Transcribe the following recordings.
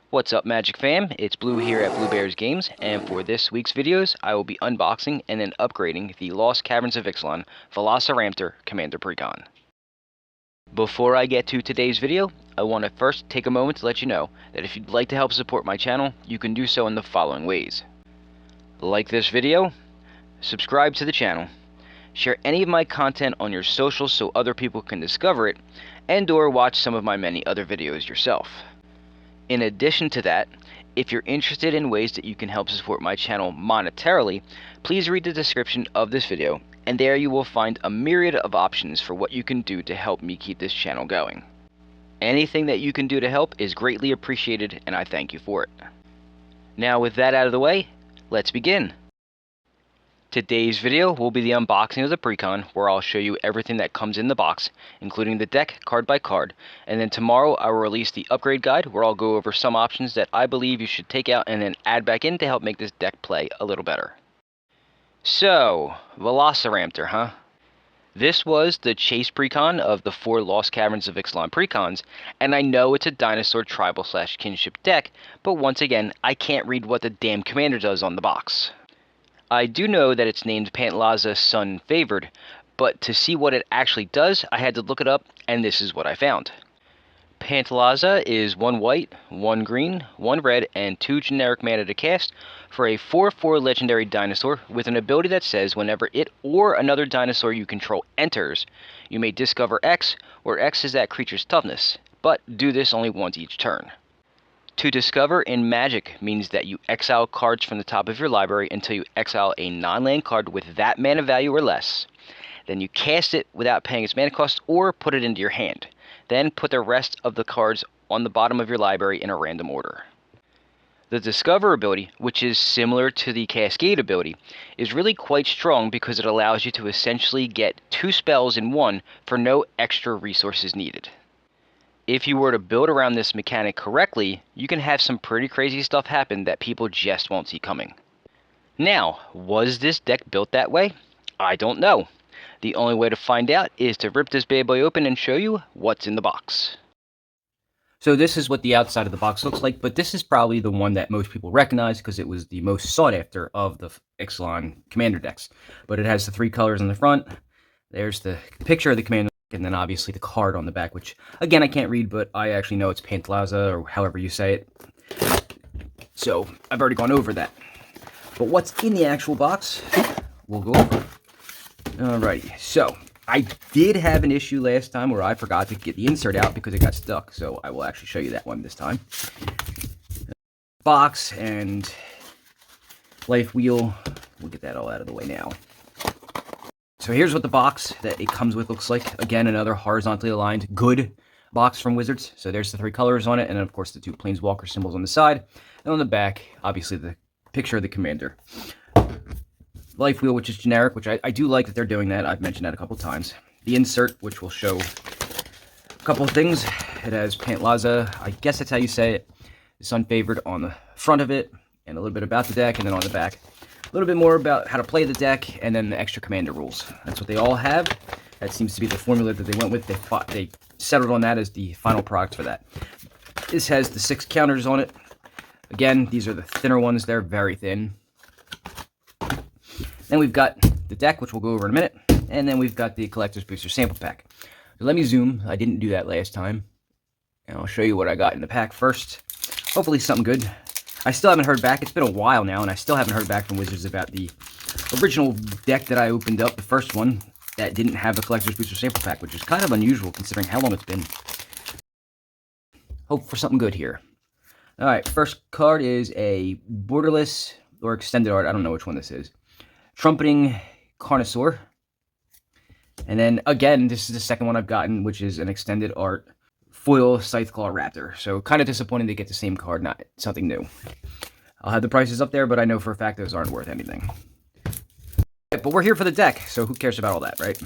What's up, Magic fam? It's Blue here at Blue Bears Games, and for this week's videos, I will be unboxing and then upgrading the Lost Caverns of Ixalan Veloci-Ramptor Commander precon. Before I get to today's video, I want to first take a moment to let you know that if you'd like to help support my channel, you can do so in the following ways. Like this video, subscribe to the channel, share any of my content on your socials so other people can discover it, and or watch some of my many other videos yourself. In addition to that, if you're interested in ways that you can help support my channel monetarily, please read the description of this video, and there you will find a myriad of options for what you can do to help me keep this channel going. Anything that you can do to help is greatly appreciated, and I thank you for it. Now with that out of the way, let's begin. Today's video will be the unboxing of the precon, where I'll show you everything that comes in the box, including the deck card by card, and then tomorrow I will release the upgrade guide, where I'll go over some options that I believe you should take out and then add back in to help make this deck play a little better. So, Veloci-Ramptor, huh? This was the chase precon of the 4 Lost Caverns of Ixalan precons, and I know it's a dinosaur tribal / kinship deck, but once again, I can't read what the damn commander does on the box. I do know that it's named Pantlaza Sun Favored, but to see what it actually does, I had to look it up, and this is what I found. Pantlaza is 1 white, 1 green, 1 red, and 2 generic mana to cast for a 4/4 legendary dinosaur with an ability that says whenever it or another dinosaur you control enters, you may discover X, where X is that creature's toughness, but do this only once each turn. To discover in Magic means that you exile cards from the top of your library until you exile a non-land card with that mana value or less. Then you cast it without paying its mana cost or put it into your hand. Then put the rest of the cards on the bottom of your library in a random order. The Discover ability, which is similar to the Cascade ability, is really quite strong because it allows you to essentially get 2 spells in 1 for no extra resources needed. If you were to build around this mechanic correctly, you can have some pretty crazy stuff happen that people just won't see coming. Now, was this deck built that way? I don't know. The only way to find out is to rip this bad boy open and show you what's in the box. So this is what the outside of the box looks like, but this is probably the one that most people recognize because it was the most sought after of the Ixalan Commander decks. But it has the 3 colors on the front. There's the picture of the commander, and then obviously the card on the back, which, again, I can't read, but I actually know it's Pantlaza, or however you say it. So, I've already gone over that. But what's in the actual box, we'll go over. Alrighty, so, I did have an issue last time where I forgot to get the insert out because it got stuck, so I will actually show you that one this time. Box and life wheel, we'll get that all out of the way now. So here's what the box that it comes with looks like. Again, another horizontally aligned, good box from Wizards. So there's the 3 colors on it, and then of course the 2 Planeswalker symbols on the side. And on the back, obviously the picture of the commander. Life wheel, which is generic, which I do like that they're doing that. I've mentioned that a couple times. The insert, which will show a couple of things. It has Pantlaza, I guess that's how you say it. The Sun Favored on the front of it, and a little bit about the deck, and then on the back, a little bit more about how to play the deck, and then the extra commander rules. That's what they all have. That seems to be the formula that they went with. They settled on that as the final product for that. This has the 6 counters on it. Again, these are the thinner ones. They're very thin. Then we've got the deck, which we'll go over in a minute. And then we've got the Collector's Booster Sample Pack. So let me zoom. I didn't do that last time. And I'll show you what I got in the pack first. Hopefully something good. I still haven't heard back. It's been a while now, and I still haven't heard back from Wizards about the original deck that I opened up, the first one, that didn't have a Collector's Booster Sample Pack, which is kind of unusual considering how long it's been. Hope for something good here. Alright, first card is a borderless, or extended art, I don't know which one this is. Trumpeting Carnosaur. And then, again, this is the second one I've gotten, which is an extended art foil Scytheclaw Raptor. So kind of disappointing to get the same card, not something new. I'll have the prices up there, but I know for a fact those aren't worth anything. But we're here for the deck, so who cares about all that, right?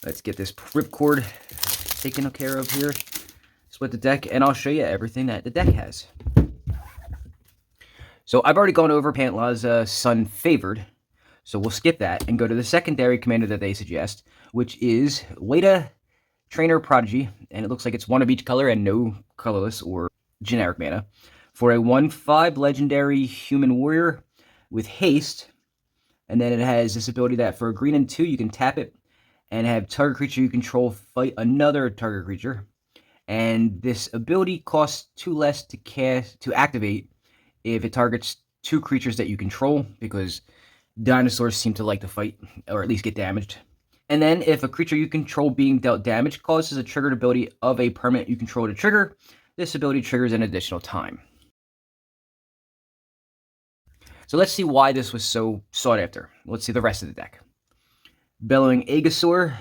Let's get this ripcord taken care of here. Split the deck, and I'll show you everything that the deck has. So I've already gone over Pantlaza Sun Favored, so we'll skip that and go to the secondary commander that they suggest, which is Weta Trainer Prodigy, and it looks like it's 1 of each color and no colorless or generic mana. For a 1/5 legendary human warrior with haste, and then it has this ability that for a green and 2, you can tap it and have target creature you control fight another target creature. And this ability costs 2 less to activate if it targets 2 creatures that you control, because dinosaurs seem to like to fight, or at least get damaged. And then if a creature you control being dealt damage causes a triggered ability of a permanent you control to trigger, this ability triggers an additional time. So let's see why this was so sought after. Let's see the rest of the deck. Bellowing Aegosaur.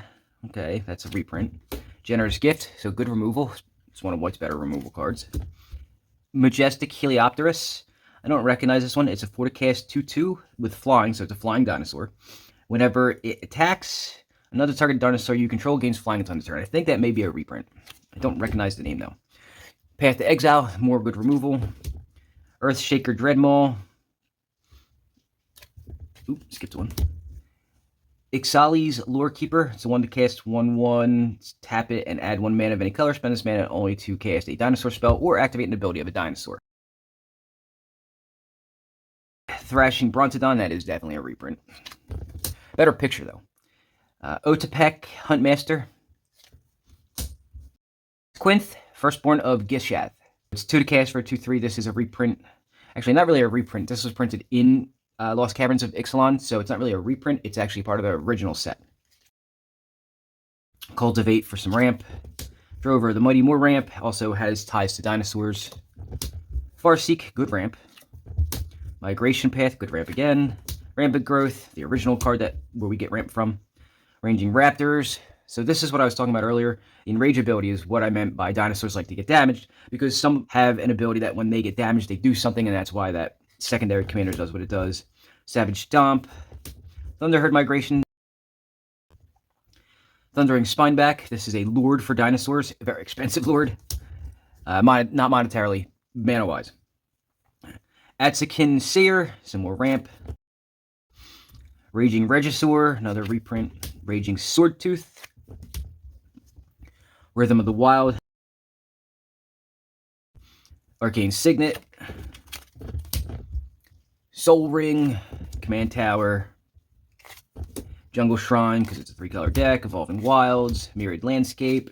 Okay, that's a reprint. Generous Gift, so good removal. It's one of White's better removal cards. Majestic Heliopterus. I don't recognize this one. It's a 4-cast 2/2 with flying, so it's a flying dinosaur. Whenever it attacks another target dinosaur you control, gains flying until end of turn. I think that may be a reprint. I don't recognize the name, though. Path to Exile, more good removal. Earthshaker Dreadmaw. Oops, skipped one. Ixalan's Lorekeeper. It's a 1-cast 1/1. Tap it and add 1 mana of any color. Spend this mana only to cast a dinosaur spell or activate an ability of a dinosaur. Thrashing Brontodon. That is definitely a reprint. Better picture, though. Otapek Huntmaster. Quinth, Firstborn of Gishath. It's 2 to cast for a 2/3. This is a reprint. Actually, not really a reprint. This was printed in Lost Caverns of Ixalan, so it's not really a reprint. It's actually part of the original set. Cultivate for some ramp. Drover, the Mighty Moor ramp, also has ties to dinosaurs. Farseek, good ramp. Migration Path, good ramp again. Rampant Growth, the original card where we get ramp from. Ranging Raptors. So this is what I was talking about earlier. The Enrage ability is what I meant by dinosaurs like to get damaged, because some have an ability that when they get damaged, they do something, and that's why that secondary commander does what it does. Savage Stomp. Thunderherd Migration. Thundering Spineback. This is a Lord for dinosaurs. A very expensive Lord. Not monetarily, mana-wise. Atsakin Seer. Some more ramp. Raging Regisaur. Another reprint. Raging Swordtooth. Rhythm of the Wild. Arcane Signet. Soul Ring. Command Tower. Jungle Shrine, because it's a 3-color deck. Evolving Wilds. Myriad Landscape.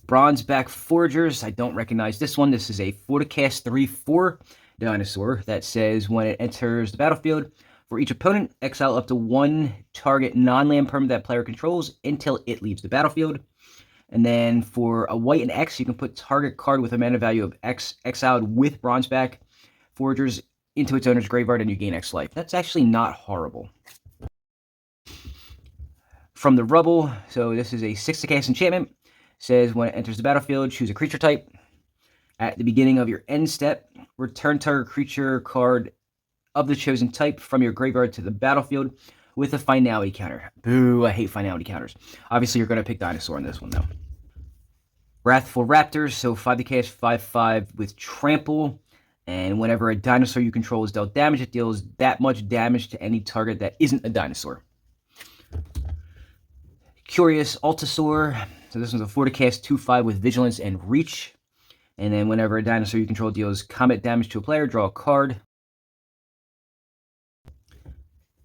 Bronzeback Foragers. I don't recognize this one. This is a 4-cast 3/4 dinosaur that says when it enters the battlefield, for each opponent, exile up to 1 target non-land permanent that player controls until it leaves the battlefield. And then for a white and X, you can put target card with a mana value of X exiled with Bronzeback Foragers into its owner's graveyard, and you gain X life. That's actually not horrible. From the Rubble, so this is a 6-cast enchantment. Says when it enters the battlefield, choose a creature type. At the beginning of your end step, return target creature card of the chosen type from your graveyard to the battlefield with a finality counter. Boo, I hate finality counters. Obviously, you're going to pick dinosaur in this one, though. Wrathful Raptors, so 5-cast 5/5 with trample. And whenever a dinosaur you control is dealt damage, it deals that much damage to any target that isn't a dinosaur. Curious Altasaur. So this one's a 4-cast 2/5 with Vigilance and Reach. And then whenever a dinosaur you control deals combat damage to a player, draw a card.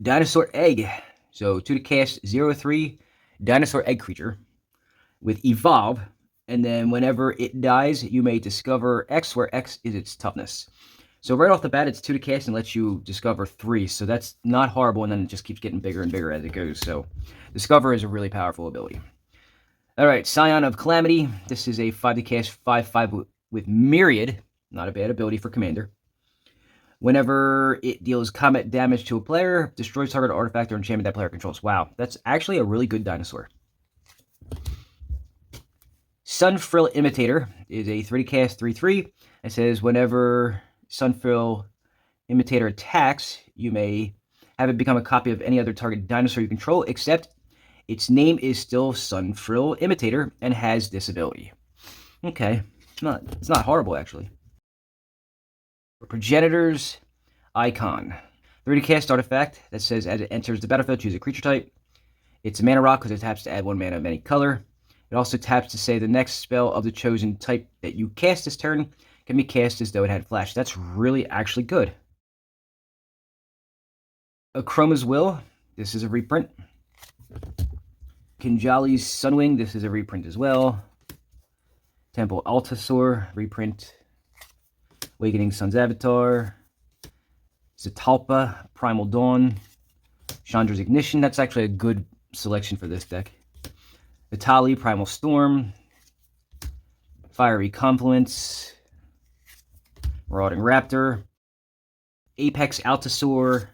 Dinosaur Egg. So 2-cast 0/3 dinosaur egg creature with Evolve. And then whenever it dies, you may discover X, where X is its toughness. So right off the bat, it's 2-cast and lets you discover 3. So that's not horrible, and then it just keeps getting bigger and bigger as it goes. So Discover is a really powerful ability. All right, Scion of Calamity. This is a 5-cast 5/5 with Myriad. Not a bad ability for Commander. Whenever it deals combat damage to a player, destroys target artifact or enchantment that player controls. Wow, that's actually a really good dinosaur. Sunfrill Imitator is a 3-cast 3/3. It says whenever Sunfrill Imitator attacks, you may have it become a copy of any other target dinosaur you control, except its name is still Sunfrill Imitator and has this ability. Okay, it's not horrible, actually. Progenitor's Icon. 3-cast artifact that says as it enters the battlefield, choose a creature type. It's a mana rock because it taps to add 1 mana of any color. It also taps to say the next spell of the chosen type that you cast this turn can be cast as though it had flash. That's really actually good. Chroma's Will, this is a reprint. Kinjali's Sunwing, this is a reprint as well. Temple Altasaur, reprint. Awakening Sun's Avatar. Zatalpa, Primal Dawn. Chandra's Ignition, that's actually a good selection for this deck. Vitali, Primal Storm. Fiery Confluence. Marauding Raptor. Apex Altasaur.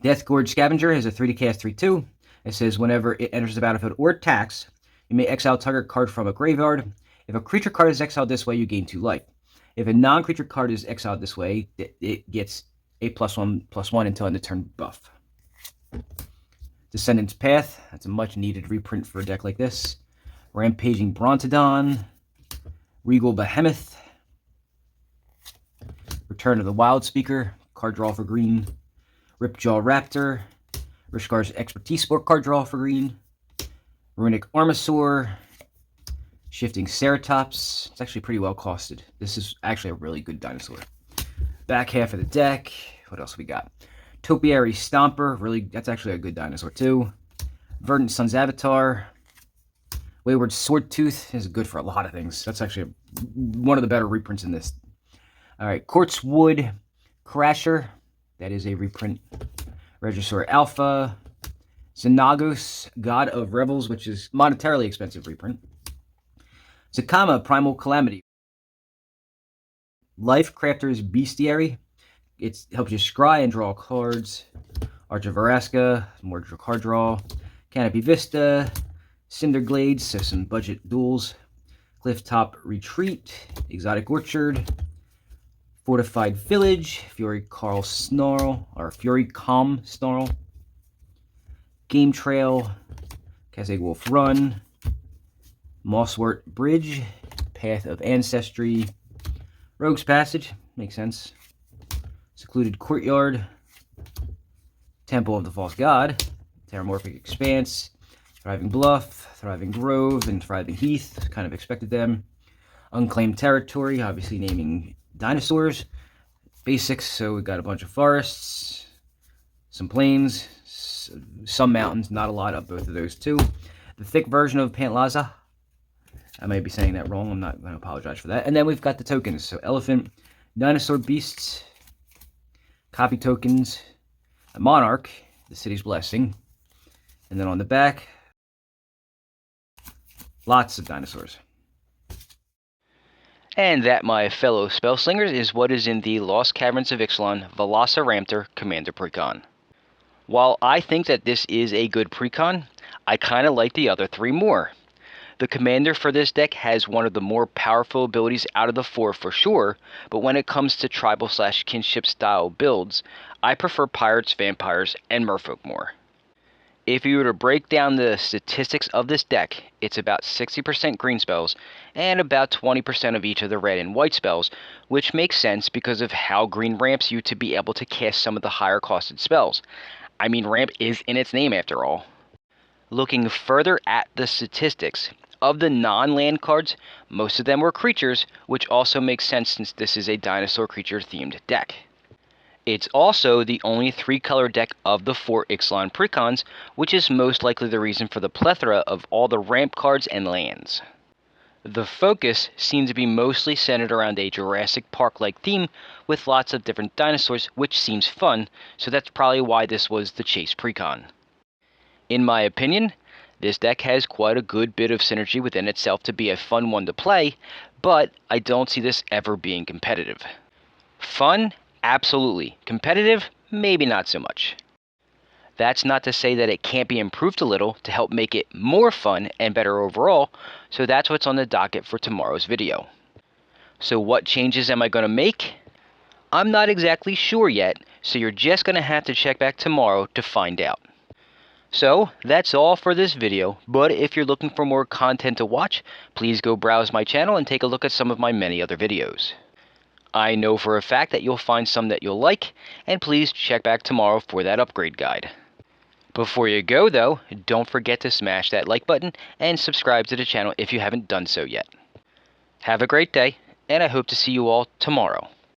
Deathgorge Scavenger has a 3 to cast 3/2. It says whenever it enters the battlefield or attacks, you may exile target card from a graveyard. If a creature card is exiled this way, you gain 2 life. If a non-creature card is exiled this way, it gets a +1/+1 until end of turn buff. Descendant's Path, that's a much needed reprint for a deck like this. Rampaging Brontodon. Regal Behemoth. Return of the Wild Speaker, card draw for green. Ripjaw Raptor. Rishkar's Expertise Sport, card draw for green. Runic Armasaur. Shifting Ceratops. It's actually pretty well costed. This is actually a really good dinosaur. Back half of the deck. What else we got? Topiary Stomper. Really, that's actually a good dinosaur too. Verdant Sun's Avatar. Wayward Swordtooth is good for a lot of things. That's actually one of the better reprints in this. All right, Quartz Wood Crasher. That is a reprint. Regisaur Alpha. Xenagos, God of Rebels, which is monetarily expensive reprint. Zakama, Primal Calamity. Life Crafter's Bestiary. It helps you scry and draw cards. Arch of Veraska, more card draw. Canopy Vista. Cinderglades, so some budget duels. Clifftop Retreat. Exotic Orchard. Fortified Village. Fury Calm Snarl. Game Trail. Cascade Wolf Run. Mosswort Bridge, Path of Ancestry, Rogue's Passage, makes sense. Secluded Courtyard, Temple of the False God, Terramorphic Expanse, Thriving Bluff, Thriving Grove, and Thriving Heath, kind of expected them. Unclaimed Territory, obviously naming dinosaurs. Basics, so we got a bunch of forests, some plains, some mountains, not a lot of both of those too. The thick version of Pantlaza. I may be saying that wrong. I'm not going to apologize for that. And then we've got the tokens. So Elephant, Dinosaur Beasts, Copy Tokens, a Monarch, the City's Blessing. And then on the back, lots of dinosaurs. And that, my fellow Spellslingers, is what is in the Lost Caverns of Ixalan Veloci-Ramptor Commander precon. While I think that this is a good precon, I kind of like the other 3 more. The commander for this deck has one of the more powerful abilities out of the 4 for sure, but when it comes to tribal/kinship style builds, I prefer pirates, vampires, and merfolk more. If you were to break down the statistics of this deck, it's about 60% green spells and about 20% of each of the red and white spells, which makes sense because of how green ramps you to be able to cast some of the higher costed spells. I mean, ramp is in its name after all. Looking further at the statistics, of the non-land cards, most of them were creatures, which also makes sense since this is a dinosaur creature themed deck. It's also the only 3-color deck of the 4 Ixalan precons, which is most likely the reason for the plethora of all the ramp cards and lands. The focus seems to be mostly centered around a Jurassic Park-like theme with lots of different dinosaurs, which seems fun, so that's probably why this was the Chase precon. In my opinion, this deck has quite a good bit of synergy within itself to be a fun one to play, but I don't see this ever being competitive. Fun? Absolutely. Competitive? Maybe not so much. That's not to say that it can't be improved a little to help make it more fun and better overall, so that's what's on the docket for tomorrow's video. So what changes am I going to make? I'm not exactly sure yet, so you're just going to have to check back tomorrow to find out. So, that's all for this video, but if you're looking for more content to watch, please go browse my channel and take a look at some of my many other videos. I know for a fact that you'll find some that you'll like, and please check back tomorrow for that upgrade guide. Before you go though, don't forget to smash that like button and subscribe to the channel if you haven't done so yet. Have a great day, and I hope to see you all tomorrow.